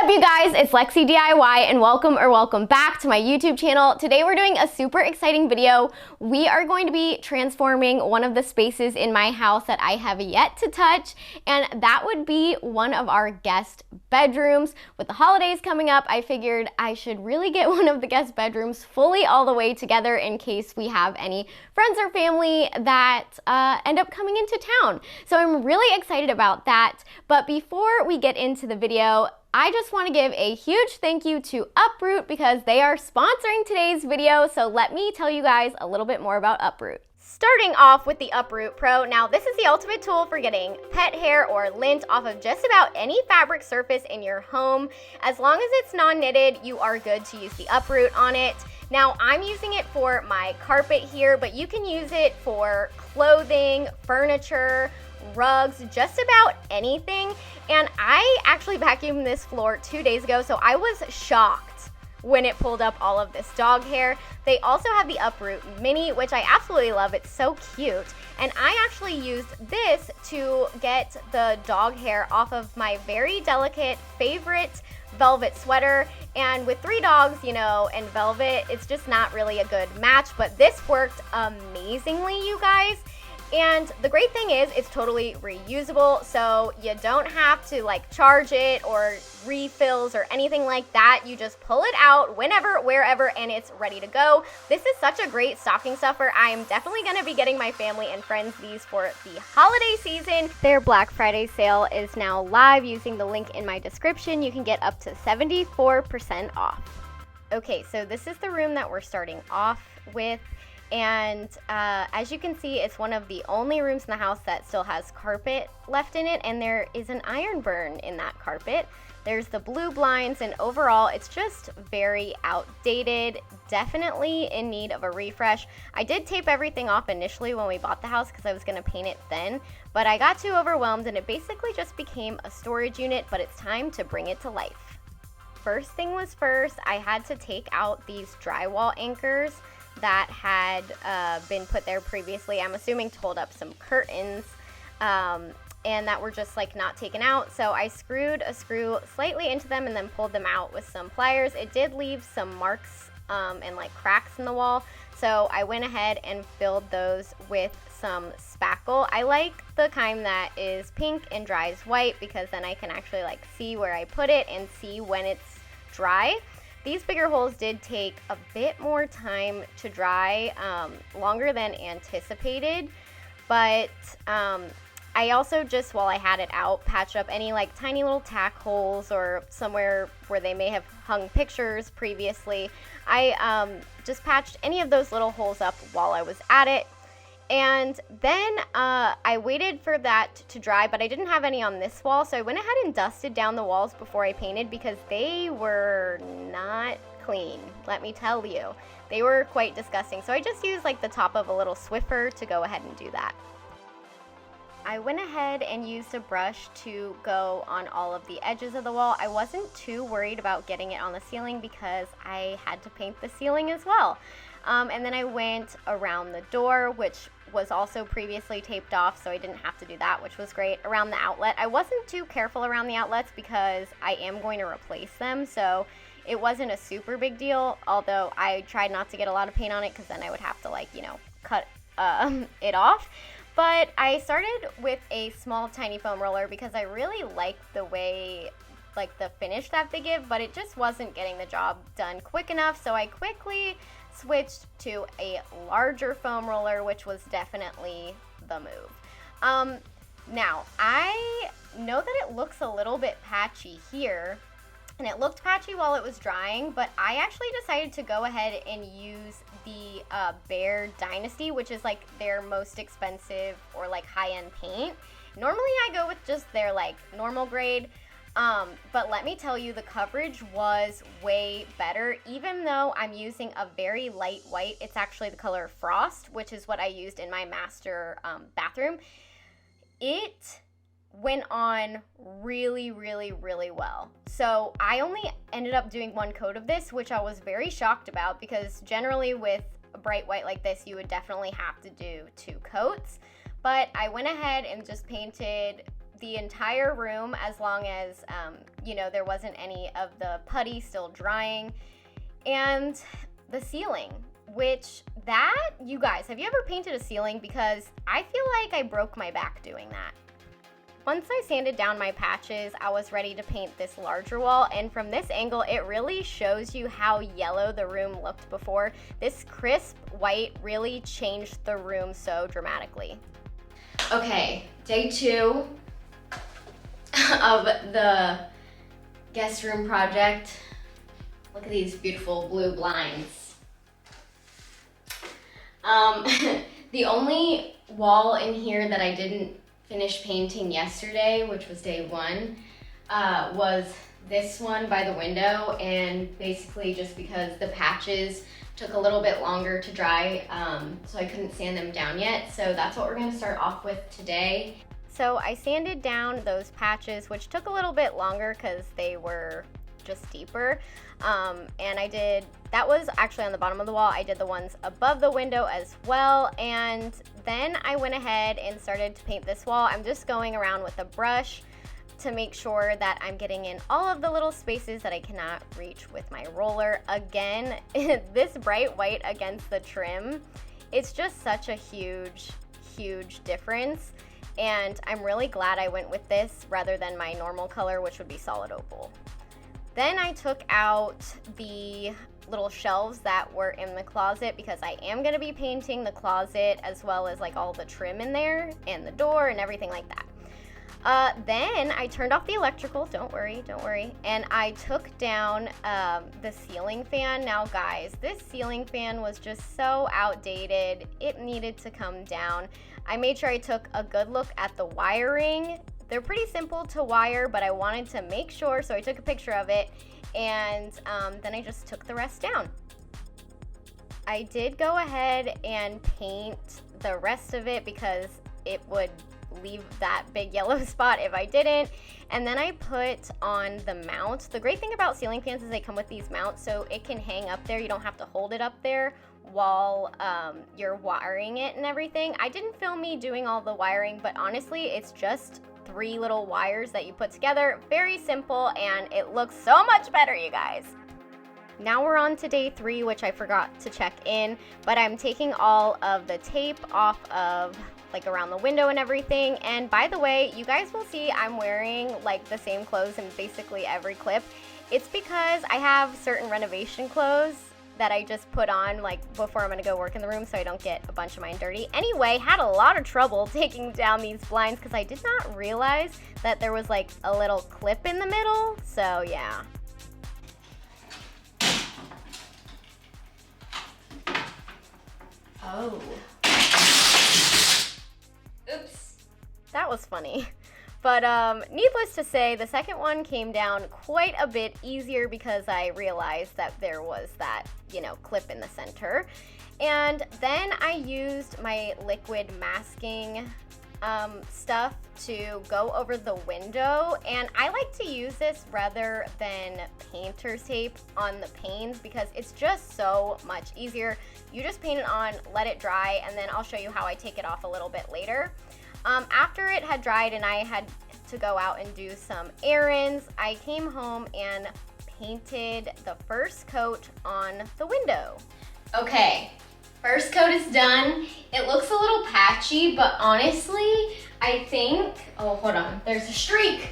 up, you guys? It's Lexi DIY and welcome back to my YouTube channel. Today we're doing a super exciting video. We are going to be transforming one of the spaces in my house that I have yet to touch, and that would be one of our guest bedrooms. With the holidays coming up, I figured I should really get one of the guest bedrooms fully all the way together in case we have any friends or family that end up coming into town. So I'm really excited about that. But before we get into the video, I just want to give a huge thank you to Uproot because they are sponsoring today's video. So let me tell you guys a little bit more about Uproot. Starting off with the Uproot Pro. Now this is the ultimate tool for getting pet hair or lint off of just about any fabric surface in your home. As long as it's non-knitted, you are good to use the Uproot on it. Now I'm using it for my carpet here, but you can use it for clothing, furniture, rugs, just about anything. And I actually vacuumed this floor 2 days ago, so I was shocked when it pulled up all of this dog hair. They also have the Uproot Mini, which I absolutely love. It's so cute. And I actually used this to get the dog hair off of my very delicate favorite velvet sweater. And with 3 dogs, you know, and velvet, it's just not really a good match, but this worked amazingly, you guys. And the great thing is it's totally reusable, so you don't have to like charge it or refills or anything like that. You just pull it out whenever, wherever, and it's ready to go. This is such a great stocking stuffer. I am definitely going to be getting my family and friends these for the holiday season. Their Black Friday sale is now live. Using the link in my description, you can get up to 74% off. Okay, so this is the room that we're starting off with. And as you can see, it's one of the only rooms in the house that still has carpet left in it, and there is an iron burn in that carpet. There's the blue blinds, and overall it's just very outdated, definitely in need of a refresh. I did tape everything off initially when we bought the house because I was going to paint it then, but I got too overwhelmed and it basically just became a storage unit, but it's time to bring it to life. First thing was first, I had to take out these drywall anchors that had been put there previously. I'm assuming to hold up some curtains, and that were just like not taken out. So I screwed a screw slightly into them and then pulled them out with some pliers. It did leave some marks and like cracks in the wall. So I went ahead and filled those with some spackle. I like the kind that is pink and dries white because then I can actually like see where I put it and see when it's dry. These bigger holes did take a bit more time to dry, longer than anticipated, but I also just, while I had it out, patched up any like tiny little tack holes or somewhere where they may have hung pictures previously. I just patched any of those little holes up while I was at it. And then I waited for that to dry, but I didn't have any on this wall, so I went ahead and dusted down the walls before I painted because they were not clean, let me tell you. They were quite disgusting, so I just used like the top of a little Swiffer to go ahead and do that. I went ahead and used a brush to go on all of the edges of the wall. I wasn't too worried about getting it on the ceiling because I had to paint the ceiling as well. And then I went around the door, which was also previously taped off, so I didn't have to do that, which was great. Around the outlet, I wasn't too careful around the outlets because I am going to replace them, so it wasn't a super big deal, although I tried not to get a lot of paint on it because then I would have to like, you know, cut it off. But I started with a small tiny foam roller because I really liked the way like the finish that they give, but it just wasn't getting the job done quick enough, so I quickly switched to a larger foam roller, which was definitely the move. Now, I know that it looks a little bit patchy here, and it looked patchy while it was drying, but I actually decided to go ahead and use the Behr Dynasty, which is like their most expensive or like high-end paint. Normally I go with just their like normal grade, but let me tell you, the coverage was way better. Even though I'm using a very light white, it's actually the color Frost, which is what I used in my master bathroom. It went on really, really, really well. So I only ended up doing 1 coat of this, which I was very shocked about because generally with a bright white like this, you would definitely have to do 2 coats. But I went ahead and just painted the entire room as long as, you know, there wasn't any of the putty still drying. And the ceiling, which that, you guys, have you ever painted a ceiling? Because I feel like I broke my back doing that. Once I sanded down my patches, I was ready to paint this larger wall, and from this angle, it really shows you how yellow the room looked before. This crisp white really changed the room so dramatically. Okay, day 2 of the guest room project. Look at these beautiful blue blinds. The only wall in here that I didn't finish painting yesterday, which was day 1, was this one by the window, and basically just because the patches took a little bit longer to dry, so I couldn't sand them down yet. So that's what we're gonna start off with today. So I sanded down those patches, which took a little bit longer because they were just deeper. And that was actually on the bottom of the wall. I did the ones above the window as well. And then I went ahead and started to paint this wall. I'm just going around with a brush to make sure that I'm getting in all of the little spaces that I cannot reach with my roller. Again, this bright white against the trim, it's just such a huge, huge difference. And I'm really glad I went with this rather than my normal color, which would be solid opal. Then I took out the little shelves that were in the closet because I am gonna be painting the closet as well as like all the trim in there and the door and everything like that. Then I turned off the electrical, don't worry, and I took down the ceiling fan. Now guys, this ceiling fan was just so outdated. It needed to come down. I made sure I took a good look at the wiring. They're pretty simple to wire, but I wanted to make sure, so I took a picture of it, and then I just took the rest down. I did go ahead and paint the rest of it because it would leave that big yellow spot if I didn't. And then I put on the mount. The great thing about ceiling fans is they come with these mounts, so it can hang up there. You don't have to hold it up there while you're wiring it and everything. I didn't film me doing all the wiring, but honestly, it's just 3 little wires that you put together. Very simple, and it looks so much better, you guys. Now we're on to day 3, which I forgot to check in, but I'm taking all of the tape off of like around the window and everything. And by the way, you guys will see I'm wearing like the same clothes in basically every clip. It's because I have certain renovation clothes that I just put on like before I'm gonna go work in the room so I don't get a bunch of mine dirty. Anyway, had a lot of trouble taking down these blinds because I did not realize that there was like a little clip in the middle, so yeah. Oh. Oops. That was funny. But needless to say, the second one came down quite a bit easier because I realized that there was that, you know, clip in the center. And then I used my liquid masking stuff to go over the window. And I like to use this rather than painter's tape on the panes because it's just so much easier. You just paint it on, let it dry, and then I'll show you how I take it off a little bit later. After it had dried and I had to go out and do some errands, I came home and painted the first coat on the window. Okay, first coat is done. It looks a little patchy, but honestly, I think, oh, hold on, there's a streak.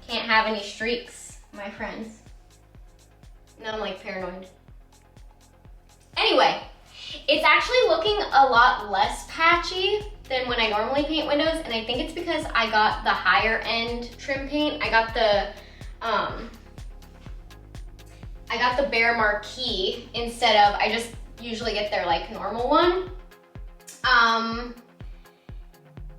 Can't have any streaks, my friends. Now I'm like paranoid. Anyway, it's actually looking a lot less patchy than when I normally paint windows, and I think it's because I got the higher end trim paint. I got the Bear Marquee instead of, I just usually get their like normal one.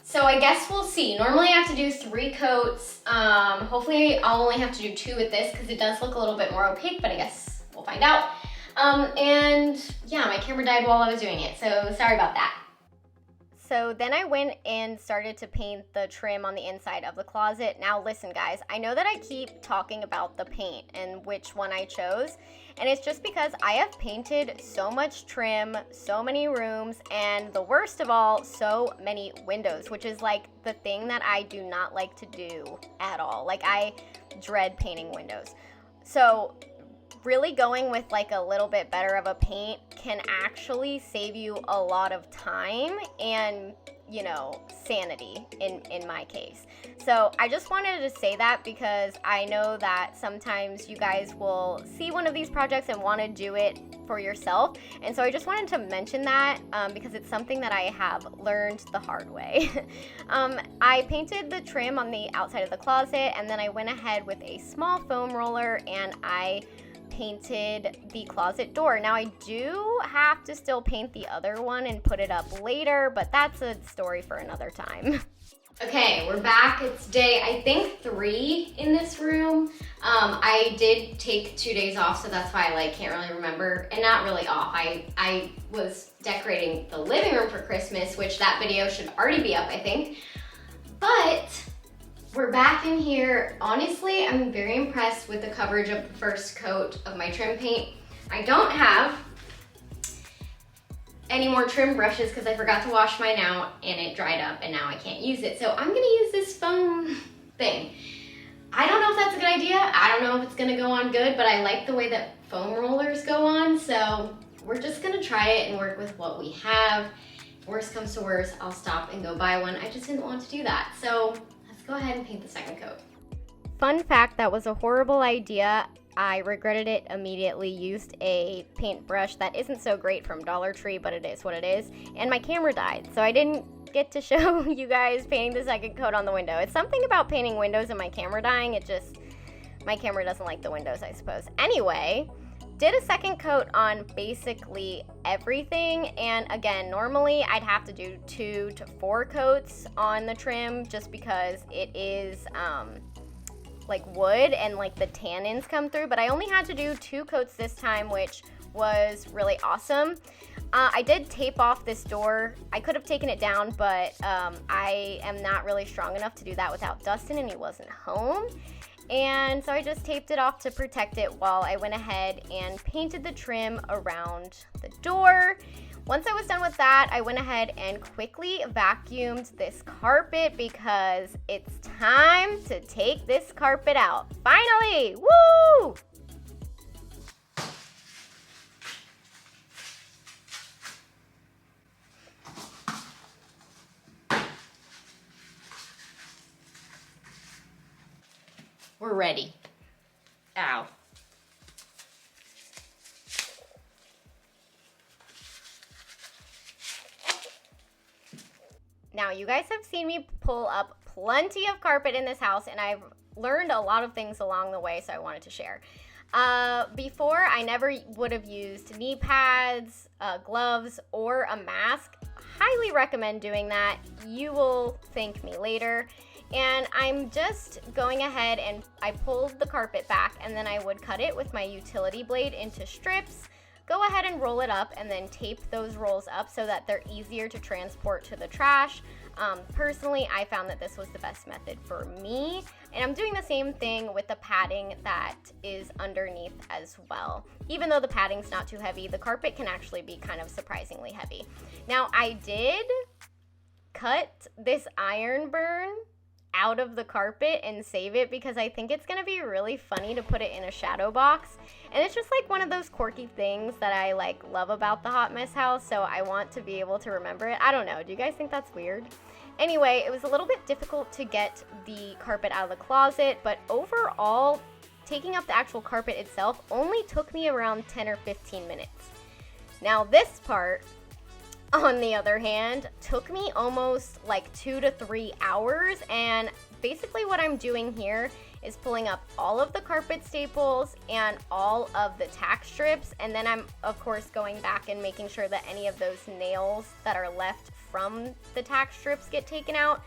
So I guess we'll see. Normally I have to do 3 coats. Hopefully I'll only have to do 2 with this because it does look a little bit more opaque, but I guess we'll find out. And yeah, my camera died while I was doing it, so sorry about that. So then I went and started to paint the trim on the inside of the closet. Now listen guys, I know that I keep talking about the paint and which one I chose, and it's just because I have painted so much trim, so many rooms, and the worst of all, so many windows, which is like the thing that I do not like to do at all. Like I dread painting windows. So really going with like a little bit better of a paint can actually save you a lot of time and, you know, sanity in my case. So I just wanted to say that because I know that sometimes you guys will see one of these projects and want to do it for yourself. And so I just wanted to mention that because it's something that I have learned the hard way. I painted the trim on the outside of the closet, and then I went ahead with a small foam roller and I painted the closet door. Now I do have to still paint the other one and put it up later, but that's a story for another time. Okay, we're back. It's day, I think 3 in this room. I did take 2 days off, so that's why I like can't really remember, and not really off. I was decorating the living room for Christmas, which that video should already be up, I think. But we're back in here. Honestly, I'm very impressed with the coverage of the first coat of my trim paint. I don't have any more trim brushes because I forgot to wash mine out and it dried up and now I can't use it. So I'm gonna use this foam thing. I don't know if that's a good idea. I don't know if it's gonna go on good, but I like the way that foam rollers go on. So we're just gonna try it and work with what we have. Worst comes to worst, I'll stop and go buy one. I just didn't want to do that. So go ahead and paint the second coat. Fun fact, that was a horrible idea. I regretted it immediately. Used a paintbrush that isn't so great from Dollar Tree, but it is what it is. And my camera died, so I didn't get to show you guys painting the second coat on the window. It's something about painting windows and my camera dying. My camera doesn't like the windows, I suppose. Anyway, did a second coat on basically everything, and again, normally I'd have to do 2 to 4 coats on the trim just because it is like wood and like the tannins come through, but I only had to do 2 coats this time, which was really awesome. I did tape off this door. I could have taken it down, but I am not really strong enough to do that without Dustin, and he wasn't home. And so I just taped it off to protect it while I went ahead and painted the trim around the door. Once I was done with that, I went ahead and quickly vacuumed this carpet because it's time to take this carpet out. Finally! Woo! We're ready. Ow. Now, you guys have seen me pull up plenty of carpet in this house, and I've learned a lot of things along the way, so I wanted to share. Before, I never would have used knee pads, gloves, or a mask. Highly recommend doing that. You will thank me later. And I'm just going ahead and I pulled the carpet back, and then I would cut it with my utility blade into strips, go ahead and roll it up, and then tape those rolls up so that they're easier to transport to the trash. Personally, I found that this was the best method for me, and I'm doing the same thing with the padding that is underneath as well. Even though the padding's not too heavy, the carpet can actually be kind of surprisingly heavy. Now, I did cut this iron burn out of the carpet and save it because I think it's gonna be really funny to put it in a shadow box, and it's just like one of those quirky things that I like love about the Hot Mess house, so I want to be able to remember it. I don't know, do you guys think that's weird? Anyway, it was a little bit difficult to get the carpet out of the closet, but overall, taking up the actual carpet itself only took me around 10 or 15 minutes. Now this part, on the other hand, took me almost like 2 to 3 hours, and basically what I'm doing here is pulling up all of the carpet staples and all of the tack strips, and then I'm of course going back and making sure that any of those nails that are left from the tack strips get taken out.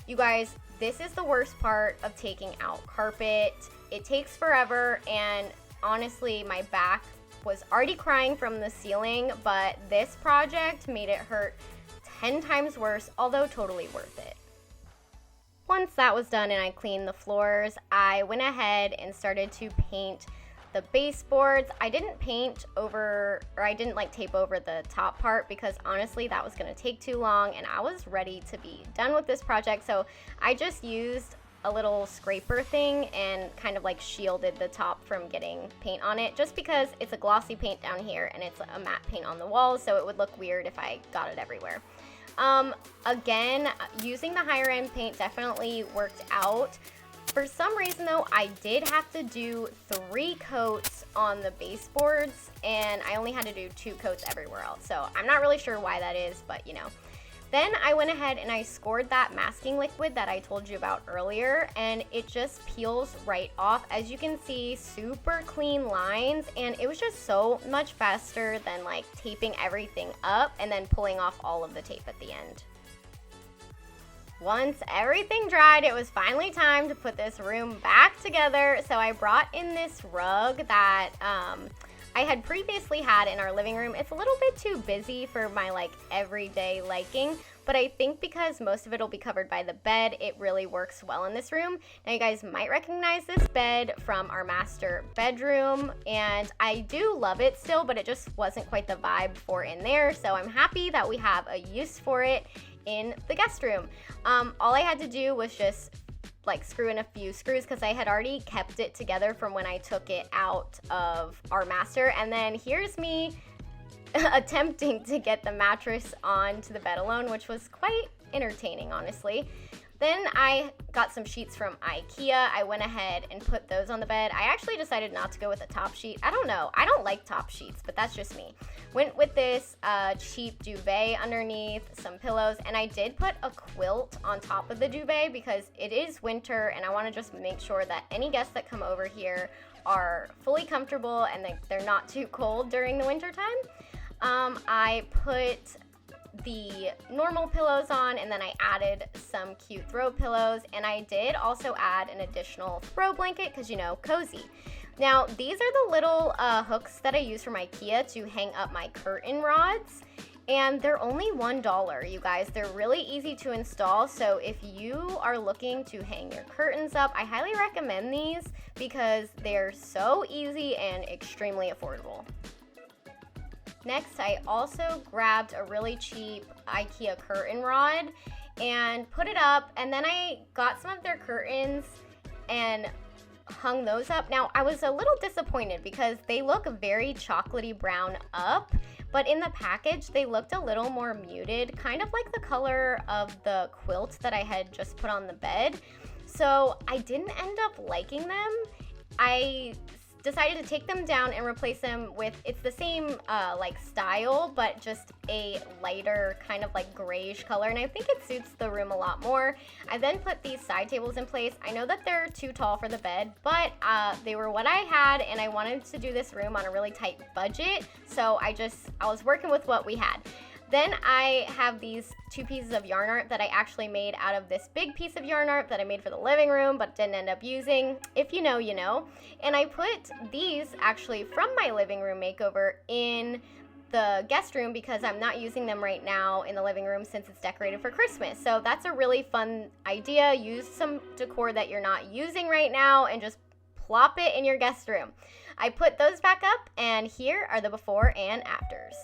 You guys, this is the worst part of taking out carpet. It takes forever, and honestly my back was already crying from the ceiling, but this project made it hurt 10 times worse, although totally worth it. Once that was done and I cleaned the floors, I went ahead and started to paint the baseboards. I didn't paint over, or I didn't like tape over the top part because honestly that was gonna take too long and I was ready to be done with this project. So I just used a little scraper thing and kind of like shielded the top from getting paint on it, just because it's a glossy paint down here and it's a matte paint on the walls, so it would look weird if I got it everywhere. Again, using the higher end paint definitely worked out. For some reason though, I did have to do 3 coats on the baseboards and I only had to do 2 coats everywhere else. So I'm not really sure why that is, but you know. Then I went ahead and I scored that masking liquid that I told you about earlier, and it just peels right off. As you can see, super clean lines, and it was just so much faster than like taping everything up and then pulling off all of the tape at the end. Once everything dried, it was finally time to put this room back together. So I brought in this rug that I had previously had in our living room. It's a little bit too busy for my like everyday liking, but I think because most of it will be covered by the bed, it really works well in this room. Now you guys might recognize this bed from our master bedroom, and I do love it still, but it just wasn't quite the vibe for in there. So I'm happy that we have a use for it in the guest room. All I had to do was just like screw in a few screws because I had already kept it together from when I took it out of our master. And then here's me attempting to get the mattress onto the bed alone, which was quite entertaining, honestly. Then I got some sheets from Ikea. I went ahead and put those on the bed. I actually decided not to go with a top sheet. I don't know. I don't like top sheets, but that's just me. Went with this cheap duvet underneath, some pillows, and I did put a quilt on top of the duvet because it is winter and I want to just make sure that any guests that come over here are fully comfortable and they're not too cold during the winter time. I put the normal pillows on, and then I added some cute throw pillows, and I did also add an additional throw blanket because, you know, cozy. Now these are the little hooks that I use from Ikea to hang up my curtain rods, and they're only $1, you guys. They're really easy to install, so if you are looking to hang your curtains up, I highly recommend these because they're so easy and extremely affordable. Next, I also grabbed a really cheap Ikea curtain rod and put it up, and then I got some of their curtains and hung those up. Now, I was a little disappointed because they look very chocolatey brown up, but in the package, they looked a little more muted, kind of like the color of the quilt that I had just put on the bed. So I didn't end up liking them. I decided to take them down and replace them with, it's the same like style, but just a lighter kind of like grayish color, and I think it suits the room a lot more. I then put these side tables in place. I know that they're too tall for the bed, but they were what I had, and I wanted to do this room on a really tight budget, so I was working with what we had. Then I have these 2 pieces of yarn art that I actually made out of this big piece of yarn art that I made for the living room but didn't end up using. If you know, you know. And I put these actually from my living room makeover in the guest room because I'm not using them right now in the living room since it's decorated for Christmas. So that's a really fun idea. Use some decor that you're not using right now and just plop it in your guest room. I put those back up, and here are the before and afters.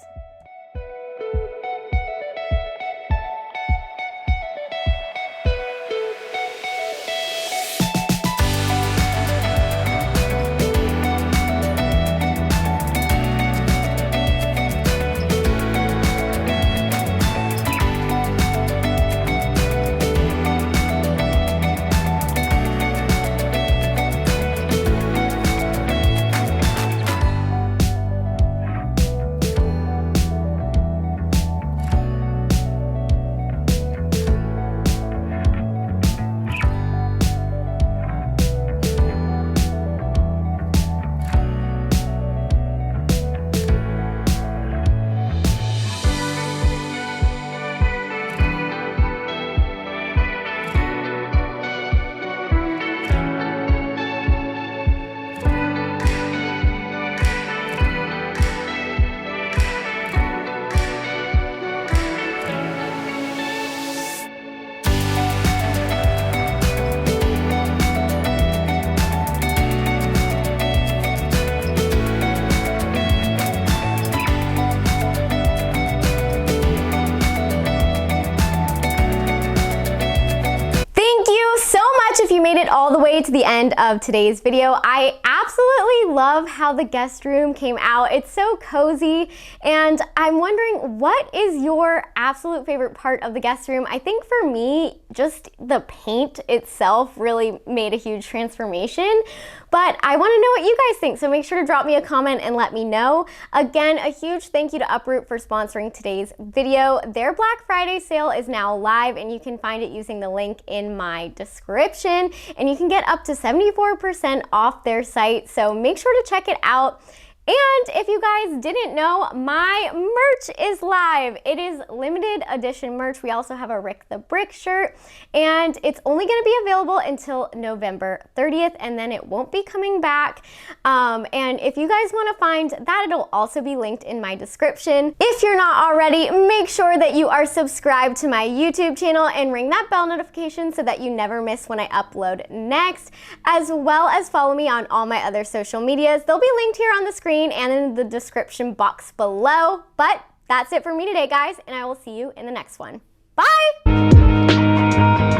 way to the end of today's video. I absolutely love how the guest room came out. It's so cozy, and I'm wondering, what is your absolute favorite part of the guest room? I think for me, just the paint itself really made a huge transformation, but I want to know what you guys think, so make sure to drop me a comment and let me know. Again, a huge thank you to Uproot for sponsoring today's video. Their Black Friday sale is now live, and you can find it using the link in my description, and you can get up to 74% off their site, so make sure to check it out. And if you guys didn't know, my merch is live. It is limited edition merch. We also have a Rick the Brick shirt, and it's only gonna be available until November 30th, and then it won't be coming back. And if you guys wanna find that, it'll also be linked in my description. If you're not already, make sure that you are subscribed to my YouTube channel and ring that bell notification so that you never miss when I upload next, as well as follow me on all my other social medias. They'll be linked here on the screen and in the description box below. But that's it for me today, guys, and I will see you in the next one. Bye!